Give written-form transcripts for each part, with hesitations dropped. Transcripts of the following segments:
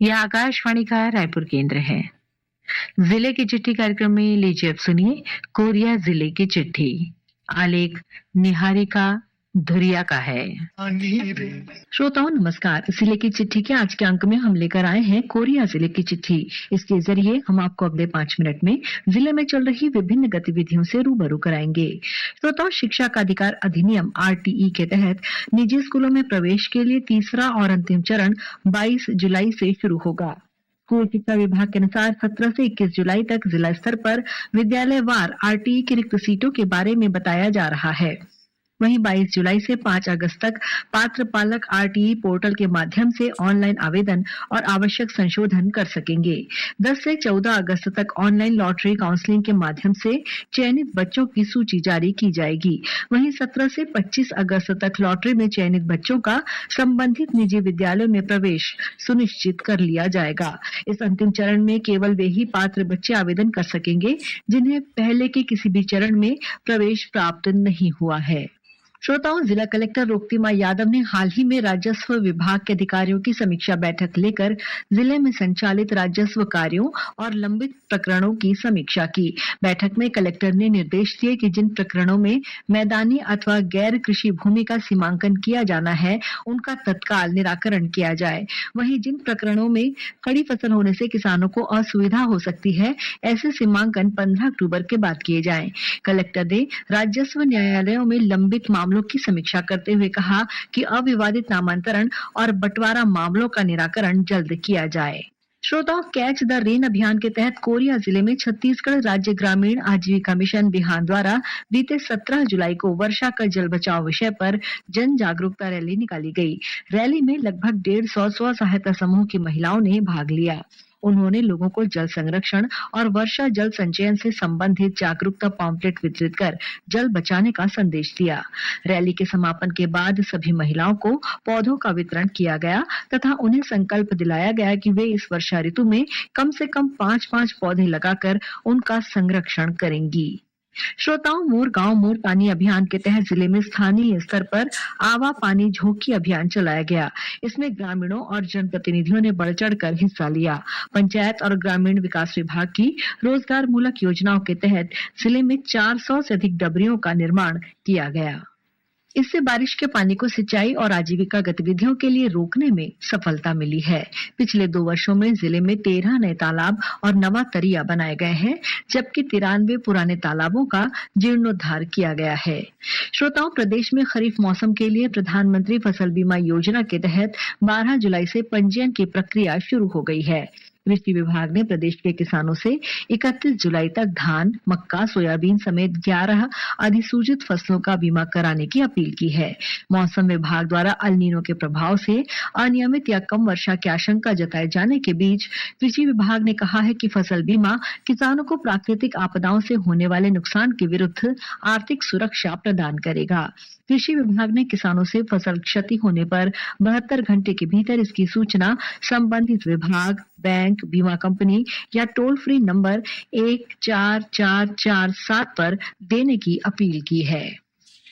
यह आकाशवाणी का रायपुर केंद्र है। जिले की चिट्ठी कार्यक्रम में लीजिए अब सुनिए कोरिया जिले की चिट्ठी। आलेख निहारिका धुरिया का है। श्रोताओं नमस्कार। जिले की चिट्ठी के आज के अंक में हम लेकर आए हैं कोरिया जिले की चिट्ठी। इसके जरिए हम आपको अगले 5 मिनट में जिले में चल रही विभिन्न गतिविधियों से रूबरू कराएंगे। श्रोताओं, शिक्षा का अधिकार अधिनियम RTE के तहत निजी स्कूलों में प्रवेश के लिए तीसरा और अंतिम चरण 22 जुलाई से शुरू होगा। स्कूल शिक्षा विभाग के अनुसार 17 से 21 जुलाई तक जिला स्तर पर विद्यालयवार RTE की रिक्त सीटों के बारे में बताया जा रहा है। वहीं 22 जुलाई से 5 अगस्त तक पात्र पालक RTE पोर्टल के माध्यम से ऑनलाइन आवेदन और आवश्यक संशोधन कर सकेंगे। 10 से 14 अगस्त तक ऑनलाइन लॉटरी काउंसलिंग के माध्यम से चयनित बच्चों की सूची जारी की जाएगी। वहीं 17 से 25 अगस्त तक लॉटरी में चयनित बच्चों का संबंधित निजी विद्यालयों में प्रवेश सुनिश्चित कर लिया जाएगा। इस अंतिम चरण में केवल वे ही पात्र बच्चे आवेदन कर सकेंगे जिन्हें पहले के किसी भी चरण में प्रवेश प्राप्त नहीं हुआ है। श्रोताओं, जिला कलेक्टर रोक्तिमा यादव ने हाल ही में राजस्व विभाग के अधिकारियों की समीक्षा बैठक लेकर जिले में संचालित राजस्व कार्यों और लंबित प्रकरणों की समीक्षा की। बैठक में कलेक्टर ने निर्देश दिए कि जिन प्रकरणों में मैदानी अथवा गैर कृषि भूमि का सीमांकन किया जाना है उनका तत्काल निराकरण किया जाए। वहीं जिन प्रकरणों में खड़ी फसल होने से किसानों को असुविधा हो सकती है ऐसे सीमांकन 15 अक्टूबर के बाद किए जाएं। कलेक्टर ने राजस्व न्यायालयों में लंबित मामलों की समीक्षा करते हुए कहा कि अविवादित नामांतरण और बंटवारा मामलों का निराकरण जल्द किया जाए। श्रोताओं, कैच द रेन अभियान के तहत कोरिया जिले में छत्तीसगढ़ राज्य ग्रामीण आजीविका मिशन बिहान द्वारा बीते 17 जुलाई को वर्षा का जल बचाव विषय पर जन जागरूकता रैली निकाली गई। रैली में लगभग 150 स्व सहायता समूह की महिलाओं ने भाग लिया। उन्होंने लोगों को जल संरक्षण और वर्षा जल संचयन से संबंधित जागरूकता पॉम्पलेट वितरित कर जल बचाने का संदेश दिया। रैली के समापन के बाद सभी महिलाओं को पौधों का वितरण किया गया तथा उन्हें संकल्प दिलाया गया कि वे इस वर्षा ऋतु में कम से कम 5-5 पौधे लगाकर उनका संरक्षण करेंगी। श्रोताओं, मोर गांव मोर पानी अभियान के तहत जिले में स्थानीय स्तर पर आवा पानी झोंकी अभियान चलाया गया। इसमें ग्रामीणों और जनप्रतिनिधियों ने बढ़ चढ़कर हिस्सा लिया। पंचायत और ग्रामीण विकास विभाग की रोजगार मूलक योजनाओं के तहत जिले में 400 से अधिक डबरियों का निर्माण किया गया। इससे बारिश के पानी को सिंचाई और आजीविका गतिविधियों के लिए रोकने में सफलता मिली है। पिछले 2 वर्षों में जिले में 13 नए तालाब और नवा तरिया बनाए गए हैं, जबकि 93 पुराने तालाबों का जीर्णोद्धार किया गया है। श्रोताओं, प्रदेश में खरीफ मौसम के लिए प्रधानमंत्री फसल बीमा योजना के तहत 12 जुलाई से पंजीयन की प्रक्रिया शुरू हो गई है। कृषि विभाग ने प्रदेश के किसानों से 31 जुलाई तक धान, मक्का, सोयाबीन समेत 11 अधिसूचित फसलों का बीमा कराने की अपील की है। मौसम विभाग द्वारा अल नीनो के प्रभाव से अनियमित या कम वर्षा की आशंका जताए जाने के बीच कृषि विभाग ने कहा है कि फसल बीमा किसानों को प्राकृतिक आपदाओं से होने वाले नुकसान के विरुद्ध आर्थिक सुरक्षा प्रदान करेगा। कृषि विभाग ने किसानों से फसल क्षति होने पर 72 घंटे के भीतर इसकी सूचना संबंधित विभाग, बैंक, बीमा कंपनी या टोल फ्री नंबर 14447 पर देने की अपील की है।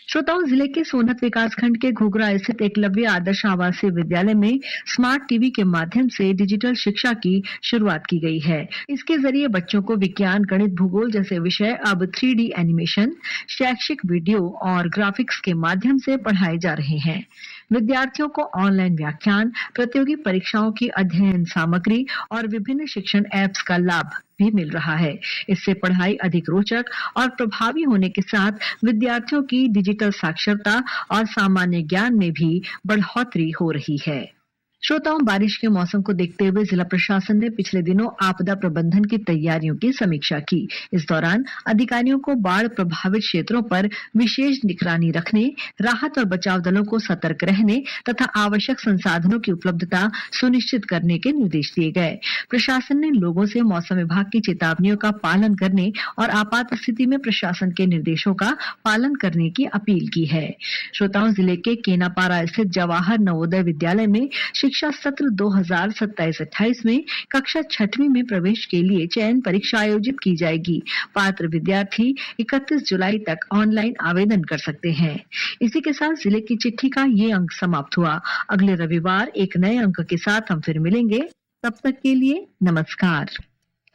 श्रोताओं, जिले के सोनत विकासखंड के घुघरा स्थित एकलव्य आदर्श आवासीय विद्यालय में स्मार्ट टीवी के माध्यम से डिजिटल शिक्षा की शुरुआत की गई है। इसके जरिए बच्चों को विज्ञान, गणित, भूगोल जैसे विषय अब 3D एनिमेशन, शैक्षिक वीडियो और ग्राफिक्स के माध्यम से पढ़ाए जा रहे हैं। विद्यार्थियों को ऑनलाइन व्याख्यान, प्रतियोगी परीक्षाओं की अध्ययन सामग्री और विभिन्न शिक्षण ऐप्स का लाभ भी मिल रहा है। इससे पढ़ाई अधिक रोचक और प्रभावी होने के साथ विद्यार्थियों की डिजिटल साक्षरता और सामान्य ज्ञान में भी बढ़ोतरी हो रही है। श्रोताओं, बारिश के मौसम को देखते हुए जिला प्रशासन ने पिछले दिनों आपदा प्रबंधन की तैयारियों की समीक्षा की। इस दौरान अधिकारियों को बाढ़ प्रभावित क्षेत्रों पर विशेष निगरानी रखने, राहत और बचाव दलों को सतर्क रहने तथा आवश्यक संसाधनों की उपलब्धता सुनिश्चित करने के निर्देश दिए गए। प्रशासन ने लोगों से मौसम विभाग की चेतावनियों का पालन करने और आपात स्थिति में प्रशासन के निर्देशों का पालन करने की अपील की है। श्रोताओं, जिले के केनापारा स्थित जवाहर नवोदय विद्यालय में शिक्षा सत्र 2027-28 में कक्षा 6वीं में प्रवेश के लिए चयन परीक्षा आयोजित की जाएगी। पात्र विद्यार्थी 31 जुलाई तक ऑनलाइन आवेदन कर सकते हैं। इसी के साथ जिले की चिट्ठी का ये अंक समाप्त हुआ। अगले रविवार एक नए अंक के साथ हम फिर मिलेंगे। तब तक के लिए नमस्कार।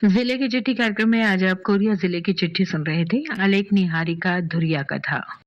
जिले की चिट्ठी कार्यक्रम में आज आप कोरिया जिले की चिट्ठी सुन रहे थे। आलेख निहारिका धुरिया का था।